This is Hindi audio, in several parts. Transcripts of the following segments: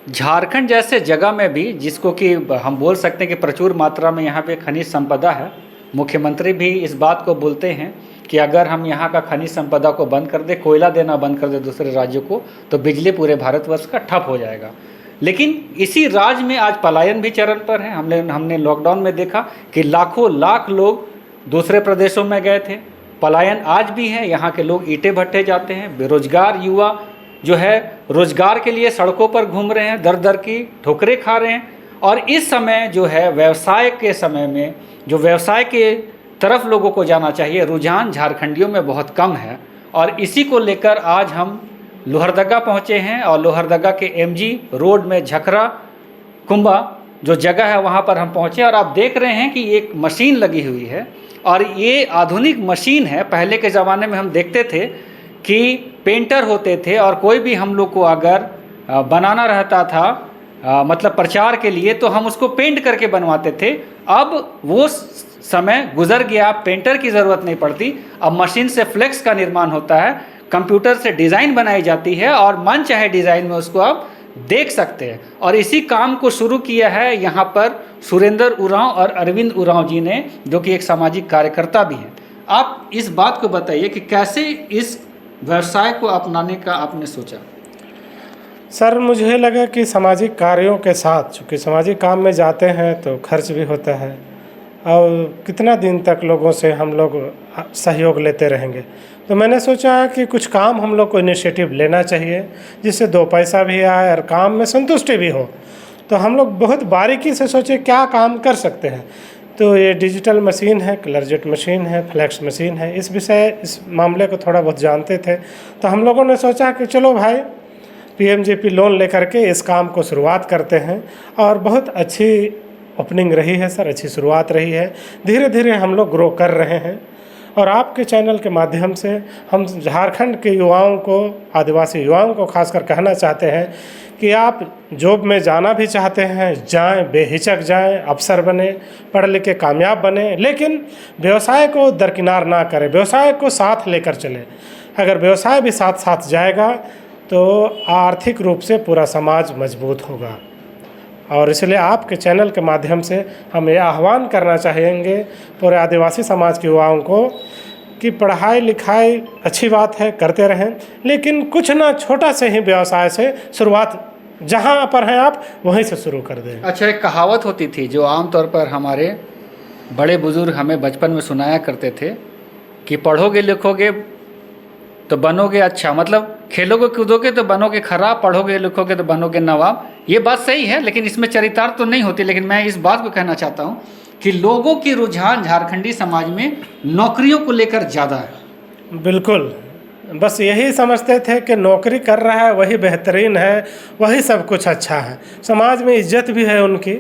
झारखंड जैसे जगह में भी, जिसको कि हम बोल सकते हैं कि प्रचुर मात्रा में यहाँ पे खनिज संपदा है, मुख्यमंत्री भी इस बात को बोलते हैं कि अगर हम यहाँ का खनिज संपदा को बंद कर दे, कोयला देना बंद कर दे दूसरे राज्यों को, तो बिजली पूरे भारतवर्ष का ठप हो जाएगा। लेकिन इसी राज्य में आज पलायन भी चरण पर है। हमने लॉकडाउन में देखा कि लाखों लाख लोग दूसरे प्रदेशों में गए थे। पलायन आज भी है, यहाँ के लोग ईंटे भट्टे जाते हैं। बेरोजगार युवा जो है रोजगार के लिए सड़कों पर घूम रहे हैं, दर दर की ठोकरें खा रहे हैं। और इस समय जो है व्यवसाय के समय में, जो व्यवसाय के तरफ लोगों को जाना चाहिए, रुझान झारखंडियों में बहुत कम है। और इसी को लेकर आज हम लोहरदगा पहुँचे हैं और लोहरदगा के एमजी रोड में झकरा कुंबा जो जगह है वहाँ पर हम पहुँचे। और आप देख रहे हैं कि एक मशीन लगी हुई है और ये आधुनिक मशीन है। पहले के ज़माने में हम देखते थे कि पेंटर होते थे और कोई भी हम लोग को अगर बनाना रहता था मतलब प्रचार के लिए, तो हम उसको पेंट करके बनवाते थे। अब वो समय गुजर गया, पेंटर की ज़रूरत नहीं पड़ती। अब मशीन से फ्लेक्स का निर्माण होता है, कंप्यूटर से डिज़ाइन बनाई जाती है और मन चाहे डिज़ाइन में उसको आप देख सकते हैं। और इसी काम को शुरू किया है यहाँ पर सुरेंद्र उरांव और अरविंद उरांव जी ने, जो कि एक सामाजिक कार्यकर्ता भी हैं। आप इस बात को बताइए कि कैसे इस व्यवसाय को अपनाने का आपने सोचा? सर, मुझे लगा कि सामाजिक कार्यों के साथ, चूँकि सामाजिक काम में जाते हैं तो खर्च भी होता है और कितना दिन तक लोगों से हम लोग सहयोग लेते रहेंगे। तो मैंने सोचा कि कुछ काम हम लोग को इनिशिएटिव लेना चाहिए जिससे दो पैसा भी आए और काम में संतुष्टि भी हो। तो हम लोग बहुत बारीकी से सोचे क्या काम कर सकते हैं। तो ये डिजिटल मशीन है, कलरजेट मशीन है, फ्लैक्स मशीन है, इस मामले को थोड़ा बहुत जानते थे। तो हम लोगों ने सोचा कि चलो भाई पीएमजेपी लोन लेकर के इस काम को शुरुआत करते हैं। और बहुत अच्छी ओपनिंग रही है सर, अच्छी शुरुआत रही है। धीरे धीरे हम लोग ग्रो कर रहे हैं और आपके चैनल के माध्यम से हम झारखंड के युवाओं को, आदिवासी युवाओं को खासकर कहना चाहते हैं कि आप जॉब में जाना भी चाहते हैं, जाएं, बेहिचक जाएं, अफसर बने, पढ़ लिख के कामयाब बने, लेकिन व्यवसाय को दरकिनार ना करें, व्यवसाय को साथ लेकर चलें। अगर व्यवसाय भी साथ साथ जाएगा तो आर्थिक रूप से पूरा समाज मजबूत होगा। और इसलिए आपके चैनल के माध्यम से हम ये आह्वान करना चाहेंगे पूरे आदिवासी समाज के युवाओं को कि पढ़ाई लिखाई अच्छी बात है, करते रहें, लेकिन कुछ ना छोटा से ही व्यवसाय से शुरुआत जहाँ पर हैं आप वहीं से शुरू कर दें। अच्छा, एक कहावत होती थी जो आमतौर पर हमारे बड़े बुजुर्ग हमें बचपन में सुनाया करते थे कि पढ़ोगे लिखोगे तो बनोगे अच्छा, मतलब खेलोगे कूदोगे तो बनोगे खराब, पढ़ोगे लिखोगे तो बनोगे नवाब। ये बात सही है, लेकिन इसमें चरितार्थ तो नहीं होती। लेकिन मैं इस बात को कहना चाहता हूँ कि लोगों की रुझान झारखंडी समाज में नौकरियों को लेकर ज़्यादा है। बिल्कुल, बस यही समझते थे कि नौकरी कर रहा है वही बेहतरीन है, वही सब कुछ अच्छा है, समाज में इज्जत भी है उनकी।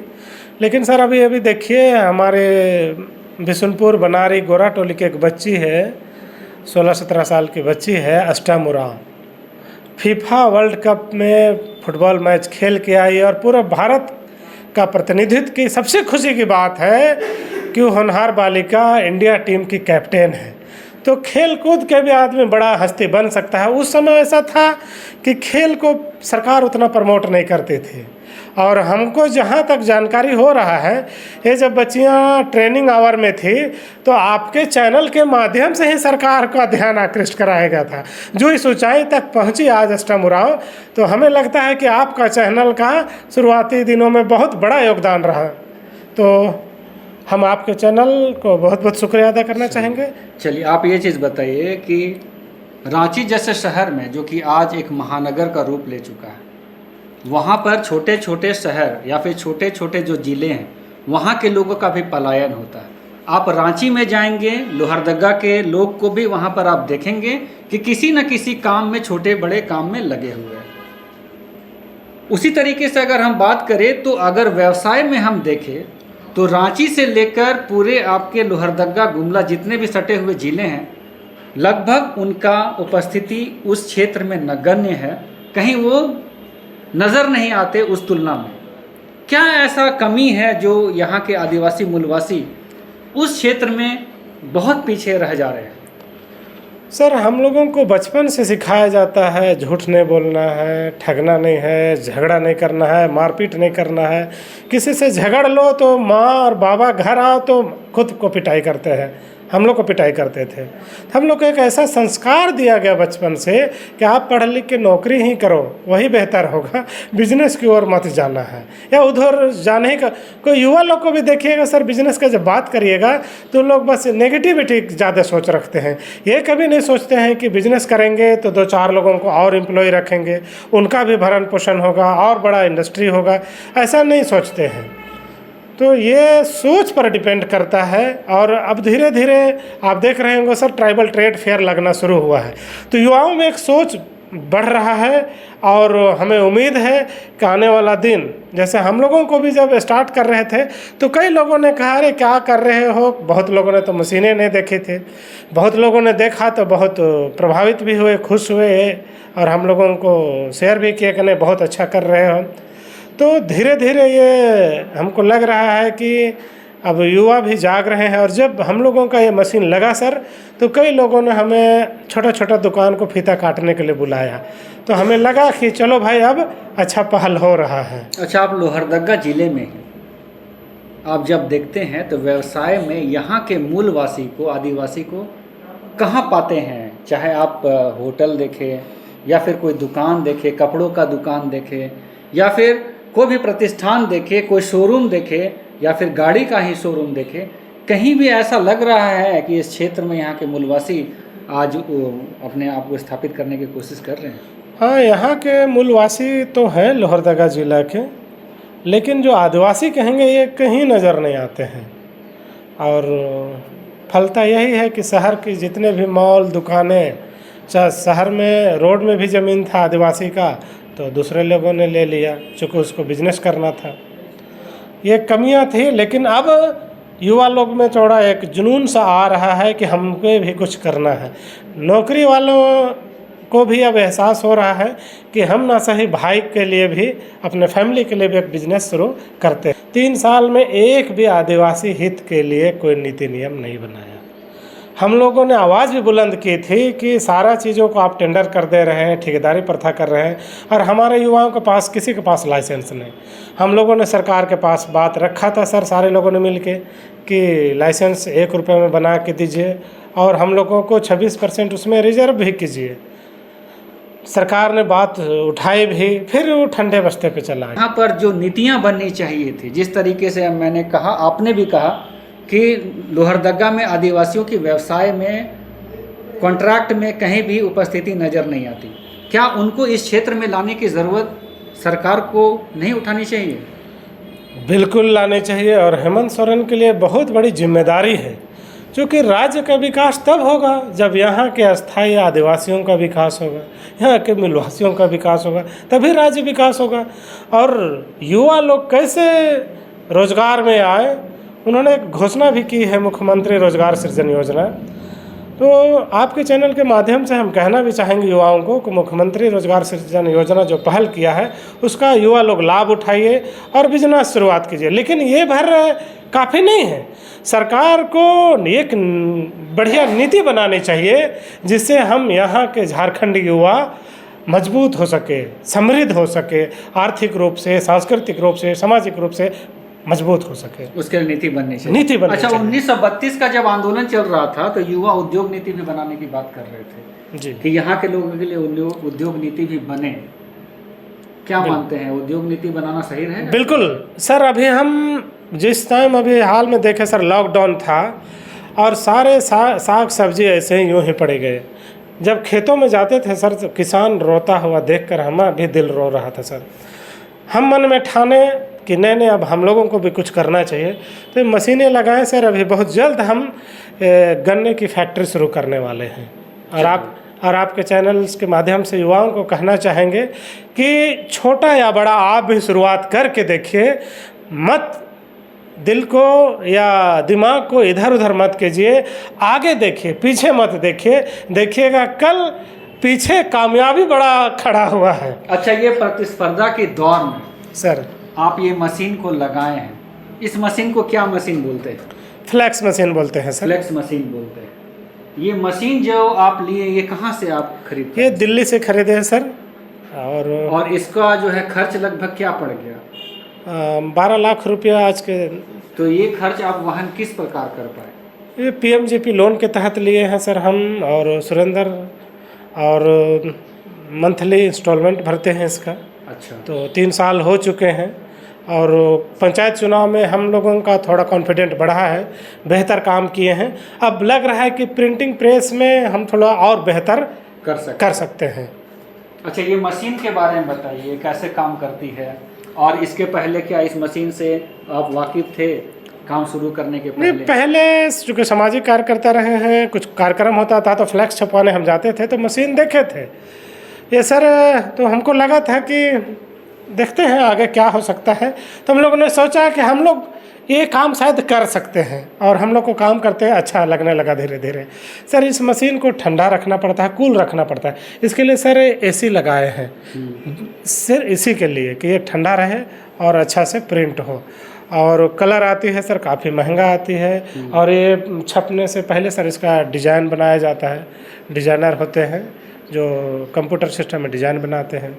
लेकिन सर अभी देखिए, हमारे बिशुनपुर बनारी गोरा टोली की एक बच्ची है, 16-17 साल की बच्ची है, अष्टम उरांव, फीफा वर्ल्ड कप में फुटबॉल मैच खेल के आई और पूरा भारत का प्रतिनिधित्व की। सबसे खुशी की बात है कि वो होनहार बालिका इंडिया टीम की कैप्टन है। तो खेल कूद के भी आदमी बड़ा हस्ती बन सकता है। उस समय ऐसा था कि खेल को सरकार उतना प्रमोट नहीं करती थी। और हमको जहाँ तक जानकारी हो रहा है, ये जब बच्चियाँ ट्रेनिंग आवर में थी तो आपके चैनल के माध्यम से ही सरकार का ध्यान आकृष्ट कराया गया था, जो इस ऊंचाई तक पहुँची आज अष्टम उरांव। तो हमें लगता है कि आपका चैनल का शुरुआती दिनों में बहुत बड़ा योगदान रहा। तो हम आपके चैनल को बहुत बहुत शुक्रिया अदा करना चाहेंगे। चलिए, आप ये चीज़ बताइए कि रांची जैसे शहर में, जो कि आज एक महानगर का रूप ले चुका है, वहाँ पर छोटे छोटे शहर या फिर छोटे छोटे जो ज़िले हैं वहाँ के लोगों का भी पलायन होता है। आप रांची में जाएंगे, लोहरदगा के लोग को भी वहाँ पर आप देखेंगे कि किसी न किसी काम में, छोटे बड़े काम में लगे हुए हैं। उसी तरीके से अगर हम बात करें तो अगर व्यवसाय में हम देखें तो रांची से लेकर पूरे आपके लोहरदगा, गुमला, जितने भी सटे हुए ज़िले हैं, लगभग उनका उपस्थिति उस क्षेत्र में नगण्य है, कहीं वो नज़र नहीं आते उस तुलना में। क्या ऐसा कमी है जो यहाँ के आदिवासी मूलवासी उस क्षेत्र में बहुत पीछे रह जा रहे हैं? सर हम लोगों को बचपन से सिखाया जाता है झूठ नहीं बोलना है, ठगना नहीं है, झगड़ा नहीं करना है, मारपीट नहीं करना है। किसी से झगड़ लो तो माँ और बाबा घर आओ तो खुद को पिटाई करते हैं, हम लोग को पिटाई करते थे। हम लोग को एक ऐसा संस्कार दिया गया बचपन से कि आप पढ़ लिख के नौकरी ही करो, वही बेहतर होगा, बिजनेस की ओर मत जाना है या उधर जाने का। कोई युवा लोग को भी देखिएगा सर, बिजनेस का जब बात करिएगा तो लोग बस नेगेटिविटी ज़्यादा सोच रखते हैं। ये कभी नहीं सोचते हैं कि बिजनेस करेंगे तो 2-4 लोगों को और एम्प्लॉय रखेंगे, उनका भी भरण पोषण होगा और बड़ा इंडस्ट्री होगा, ऐसा नहीं सोचते हैं। तो ये सोच पर डिपेंड करता है। और अब धीरे धीरे आप देख रहे होंगे सर, ट्राइबल ट्रेड फेयर लगना शुरू हुआ है, तो युवाओं में एक सोच बढ़ रहा है। और हमें उम्मीद है कि आने वाला दिन, जैसे हम लोगों को भी जब स्टार्ट कर रहे थे तो कई लोगों ने कहा अरे क्या कर रहे हो, बहुत लोगों ने तो मशीनें नहीं देखी थी, बहुत लोगों ने देखा तो बहुत प्रभावित भी हुए, खुश हुए और हम लोगों को शेयर भी किया कि नहीं बहुत अच्छा कर रहे हो। तो धीरे धीरे ये हमको लग रहा है कि अब युवा भी जाग रहे हैं। और जब हम लोगों का ये मशीन लगा सर, तो कई लोगों ने हमें छोटा छोटा दुकान को फीता काटने के लिए बुलाया, तो हमें लगा कि चलो भाई अब अच्छा पहल हो रहा है। अच्छा, आप लोहरदगा ज़िले में हैं, आप जब देखते हैं तो व्यवसाय में यहाँ के मूलवासी को, आदिवासी को कहाँ पाते हैं? चाहे आप होटल देखें या फिर कोई दुकान देखें, कपड़ों का दुकान देखें, या फिर कोई भी प्रतिष्ठान देखे, कोई शोरूम देखे, या फिर गाड़ी का ही शोरूम देखे, कहीं भी ऐसा लग रहा है कि इस क्षेत्र में यहाँ के मूलवासी आज अपने आप को स्थापित करने की कोशिश कर रहे हैं? हाँ, यहाँ के मूलवासी तो हैं लोहरदगा जिला के, लेकिन जो आदिवासी कहेंगे ये कहीं नज़र नहीं आते हैं। और फलता यही है कि शहर की जितने भी मॉल, दुकानें, चाहे शहर में रोड में भी ज़मीन था आदिवासी का तो दूसरे लोगों ने ले लिया, चूँकि उसको बिजनेस करना था। ये कमियां थी, लेकिन अब युवा लोग में थोड़ा एक जुनून सा आ रहा है कि हमको भी कुछ करना है। नौकरी वालों को भी अब एहसास हो रहा है कि हम ना सही भाई के लिए भी, अपने फैमिली के लिए भी एक बिजनेस शुरू करते हैं। 3 साल में एक भी आदिवासी हित के लिए कोई नीति नियम नहीं बनाया। हम लोगों ने आवाज़ भी बुलंद की थी कि सारा चीज़ों को आप टेंडर कर दे रहे हैं, ठेकेदारी प्रथा कर रहे हैं, और हमारे युवाओं के पास किसी के पास लाइसेंस नहीं। हम लोगों ने सरकार के पास बात रखा था सर, सारे लोगों ने मिल के कि लाइसेंस 1 रुपये में बना के दीजिए और हम लोगों को 26% उसमें रिजर्व भी कीजिए। सरकार ने बात उठाई भी, फिर वो ठंडे बस्ते पे चला। यहाँ पर जो नीतियाँ बननी चाहिए थी, जिस तरीके से मैंने कहा, आपने भी कहा कि लोहरदगा में आदिवासियों की व्यवसाय में, कॉन्ट्रैक्ट में कहीं भी उपस्थिति नज़र नहीं आती, क्या उनको इस क्षेत्र में लाने की ज़रूरत सरकार को नहीं उठानी चाहिए? बिल्कुल लाने चाहिए, और हेमंत सोरेन के लिए बहुत बड़ी जिम्मेदारी है, क्योंकि राज्य का विकास तब होगा जब यहाँ के अस्थायी आदिवासियों का विकास होगा, यहाँ के मूलवासियों का विकास होगा, तभी राज्य विकास होगा। और युवा लोग कैसे रोजगार में आए, उन्होंने एक घोषणा भी की है, मुख्यमंत्री रोजगार सृजन योजना। तो आपके चैनल के माध्यम से हम कहना भी चाहेंगे युवाओं को कि मुख्यमंत्री रोजगार सृजन योजना जो पहल किया है उसका युवा लोग लाभ उठाइए और बिजनेस शुरुआत कीजिए। लेकिन ये भर काफ़ी नहीं है, सरकार को एक बढ़िया नीति बनानी चाहिए जिससे हम यहाँ के झारखंड युवा मजबूत हो सके, समृद्ध हो सके, आर्थिक रूप से, सांस्कृतिक रूप से, सामाजिक रूप से मजबूत हो सके। उसके लिए नीति बननी चाहिए। नीति बननी अच्छा, चाहिए। 1932 का जब आंदोलन चल रहा था तो युवा उद्योग नीति भी बनाने की बात कर रहे थे जी, कि यहाँ के लोगों के लिए उद्योग नीति भी बने। क्या मानते हैं, उद्योग नीति बनाना सही रहेगा? बिल्कुल सर। अभी हम जिस टाइम अभी हाल में देखे सर, लॉकडाउन था और सारे साग सब्जी ऐसे ही यूँ ही पड़े गए। जब खेतों में जाते थे सर तो किसान रोता हुआ देखकर हमारा भी दिल रो रहा था सर। हम मन में ठाने कि नहीं अब हम लोगों को भी कुछ करना चाहिए, तो मशीनें लगाएं सर। अभी बहुत जल्द हम गन्ने की फैक्ट्री शुरू करने वाले हैं। और आपके चैनल्स के माध्यम से युवाओं को कहना चाहेंगे कि छोटा या बड़ा आप भी शुरुआत करके देखिए, मत दिल को या दिमाग को इधर उधर मत कीजिए, आगे देखिए, पीछे मत देखिए। देखिएगा कल पीछे कामयाबी बड़ा खड़ा हुआ है। अच्छा, ये प्रतिस्पर्धा के दौर में सर आप ये मशीन को लगाए हैं, इस मशीन को क्या मशीन बोलते हैं? फ्लैक्स मशीन बोलते हैं सर। फ्लेक्स मशीन बोलते हैं। ये मशीन जो आप लिए ये कहाँ से आप खरीद ये दिल्ली से खरीदे हैं सर। और इसका जो है खर्च लगभग क्या पड़ गया? 12 लाख रुपया आज के। तो ये खर्च आप वहन किस प्रकार कर पाए? ये पीएमजीपी लोन के तहत लिए हैं सर हम, और सुरेंद्र, और मंथली इंस्टॉलमेंट भरते हैं इसका। अच्छा। तो 3 साल हो चुके हैं, और पंचायत चुनाव में हम लोगों का थोड़ा कॉन्फिडेंट बढ़ा है, बेहतर काम किए हैं। अब लग रहा है कि प्रिंटिंग प्रेस में हम थोड़ा और बेहतर कर सकते हैं। अच्छा, ये मशीन के बारे में बताइए, कैसे काम करती है, और इसके पहले क्या इस मशीन से आप वाकिफ थे काम शुरू करने के पहले? नहीं, पहले चूँकि सामाजिक कार्य करते रहे हैं, कुछ कार्यक्रम होता था तो फ्लैक्स छपवाने हम जाते थे, तो मशीन देखे थे ये सर। तो हमको लगा था कि देखते हैं आगे क्या हो सकता है, तो हम लोगों ने सोचा कि हम लोग ये काम शायद कर सकते हैं, और हम लोग को काम करते अच्छा लगने लगा धीरे धीरे। सर इस मशीन को ठंडा रखना पड़ता है, कूल रखना पड़ता है, इसके लिए सर एसी लगाए हैं सिर्फ इसी के लिए कि ये ठंडा रहे और अच्छा से प्रिंट हो। और कलर आती है सर, काफ़ी महंगा आती है, और ये छपने से पहले सर इसका डिज़ाइन बनाया जाता है। डिज़ाइनर होते हैं जो कंप्यूटर सिस्टम में डिज़ाइन बनाते हैं।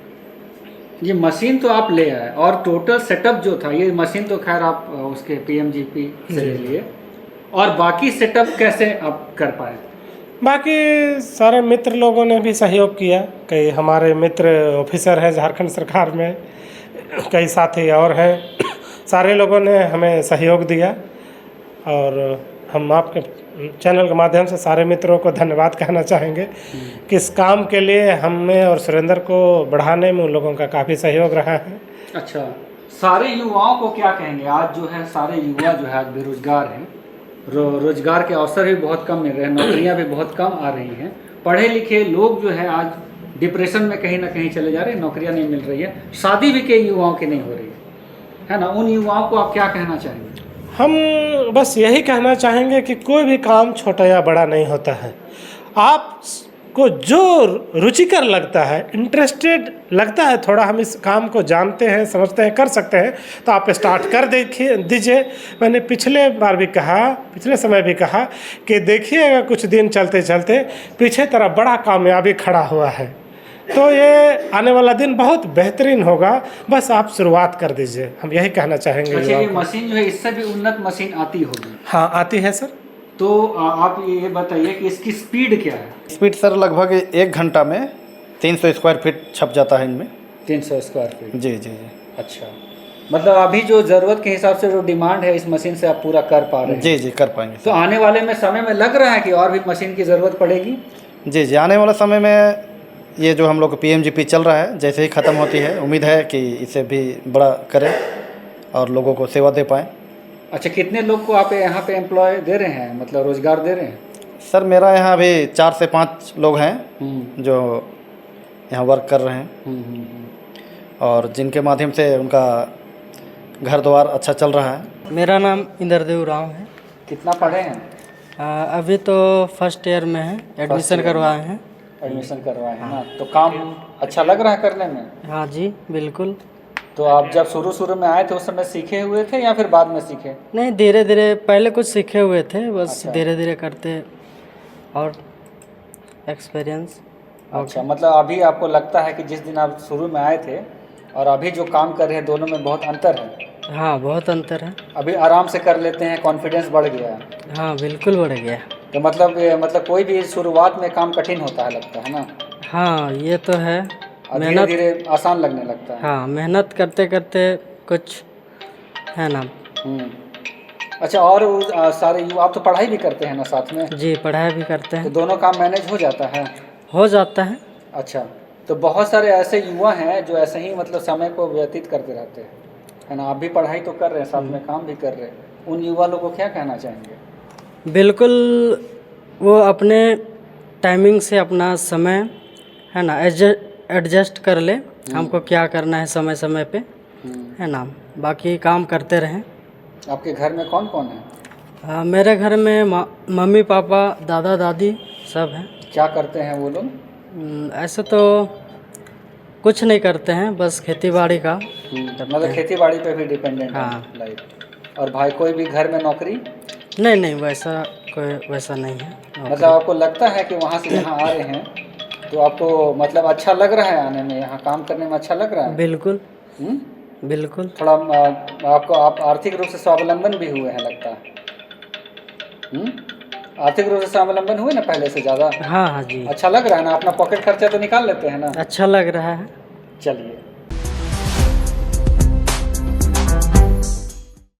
ये मशीन तो आप ले आए, और टोटल सेटअप जो था, ये मशीन तो खैर आप उसके पीएमजीपी से ले लिए, और बाकी सेटअप कैसे आप कर पाए? बाकी सारे मित्र लोगों ने भी सहयोग किया। कई हमारे मित्र ऑफिसर हैं झारखंड सरकार में, कई साथी और हैं, सारे लोगों ने हमें सहयोग दिया, और हम आपके चैनल के माध्यम से सारे मित्रों को धन्यवाद कहना चाहेंगे कि इस काम के लिए हमें और सुरेंद्र को बढ़ाने में उन लोगों का काफ़ी सहयोग रहा है। अच्छा, सारे युवाओं को क्या कहेंगे? आज जो है सारे युवा जो है आज बेरोजगार हैं, रोजगार के अवसर भी बहुत कम मिल रहे हैं, नौकरियां भी बहुत कम आ रही हैं, पढ़े लिखे लोग जो है आज डिप्रेशन में कहीं ना कहीं चले जा रहे हैं, नौकरियां नहीं मिल रही है, शादी भी कई युवाओं की नहीं हो रही है ना? उन युवाओं को आप क्या कहना चाहेंगे? हम बस यही कहना चाहेंगे कि कोई भी काम छोटा या बड़ा नहीं होता है। आपको जो रुचिकर लगता है, इंटरेस्टेड लगता है, थोड़ा हम इस काम को जानते हैं, समझते हैं, कर सकते हैं, तो आप स्टार्ट कर दीजिए। मैंने पिछले समय भी कहा कि देखिएगा कुछ दिन चलते चलते पीछे तरफ बड़ा कामयाबी खड़ा हुआ है, तो ये आने वाला दिन बहुत बेहतरीन होगा। बस आप शुरुआत कर दीजिए, हम यही कहना चाहेंगे। अच्छा, ये मशीन जो है इससे भी उन्नत मशीन आती होगी? हाँ, आती है सर। तो आप ये बताइए कि इसकी स्पीड क्या है? स्पीड सर लगभग 1 घंटा में 300 स्क्वायर फीट छप जाता है इनमें। 300 स्क्वायर फीट? जी जी जी। अच्छा, मतलब अभी जो ज़रूरत के हिसाब से जो डिमांड है इस मशीन से आप पूरा कर पा रहे हैं? जी जी, कर पाएंगे। तो आने वाले में समय में लग रहा है कि और भी मशीन की ज़रूरत पड़ेगी? जी जी, आने वाला समय में ये जो हम लोग का पीएमजीपी चल रहा है, जैसे ही ख़त्म होती है, उम्मीद है कि इसे भी बड़ा करें और लोगों को सेवा दे पाएँ। अच्छा, कितने लोग को आप यहाँ पे एम्प्लॉय दे रहे हैं, मतलब रोज़गार दे रहे हैं? सर मेरा यहाँ अभी 4 से 5 लोग हैं जो यहाँ वर्क कर रहे हैं, और जिनके माध्यम से उनका घर द्वार अच्छा चल रहा है। मेरा नाम इंद्रदेव राव है। कितना पढ़े हैं? अभी तो फर्स्ट ईयर में है, एडमिशन करवाए हैं। एडमिशन करवाए हैं ना, तो काम अच्छा लग रहा है करने में? हाँ जी, बिल्कुल। तो आप जब शुरू में आए थे उस समय सीखे हुए थे या फिर बाद में सीखे? नहीं, धीरे धीरे, पहले कुछ सीखे हुए थे, बस अच्छा। धीरे धीरे करते और एक्सपीरियंस। अच्छा, मतलब अभी आपको लगता है कि जिस दिन आप शुरू में आए थे और अभी जो काम कर रहे हैं दोनों में बहुत अंतर है? हाँ, बहुत अंतर है। अभी आराम से कर लेते हैं, कॉन्फिडेंस बढ़ गया है? हाँ, बिल्कुल बढ़ गया। तो मतलब कोई भी शुरुआत में काम कठिन होता है लगता है ना? हाँ, ये तो है। और धीरे धीरे आसान लगने लगता है। हाँ, मेहनत करते करते कुछ है ना। अच्छा, और सारे युवा आप तो पढ़ाई भी करते हैं ना साथ में? जी, पढ़ाई भी करते तो हैं। दोनों काम मैनेज हो जाता है? हो जाता है। अच्छा, तो बहुत सारे ऐसे युवा हैं जो ऐसे ही मतलब समय को व्यतीत करते रहते हैं, है ना? आप भी पढ़ाई तो कर रहे हैं, साथ में काम भी कर रहे हैं, उन युवा लोगों को क्या कहना चाहेंगे? बिल्कुल, वो अपने टाइमिंग से अपना समय है ना एडजस्ट कर ले, हमको क्या करना है समय समय पे, है ना, बाकी काम करते रहें। आपके घर में कौन कौन है? मेरे घर में मम्मी पापा दादा दादी सब हैं। क्या करते हैं वो लोग? ऐसे तो कुछ नहीं करते हैं, बस खेती बाड़ी का। मतलब खेती बाड़ी पे भी डिपेंडेंट है हाँ। लाइफ। और भाई कोई भी घर में नौकरी? नहीं नहीं, वैसा कोई वैसा नहीं है। मतलब आपको लगता है कि वहाँ से यहाँ आ रहे हैं तो आपको मतलब अच्छा लग रहा है आने में, यहाँ काम करने में अच्छा लग रहा है? बिल्कुल हम्म? बिल्कुल। थोड़ा आपको आप आर्थिक रूप से स्वावलंबन भी हुए हैं लगता है? आर्थिक रूप से स्वावलंबन हुए ना पहले से ज़्यादा? हाँ हाँ जी, अच्छा लग रहा है ना? अपना पॉकेट खर्चा तो निकाल लेते हैं ना? अच्छा लग रहा है। चलिए।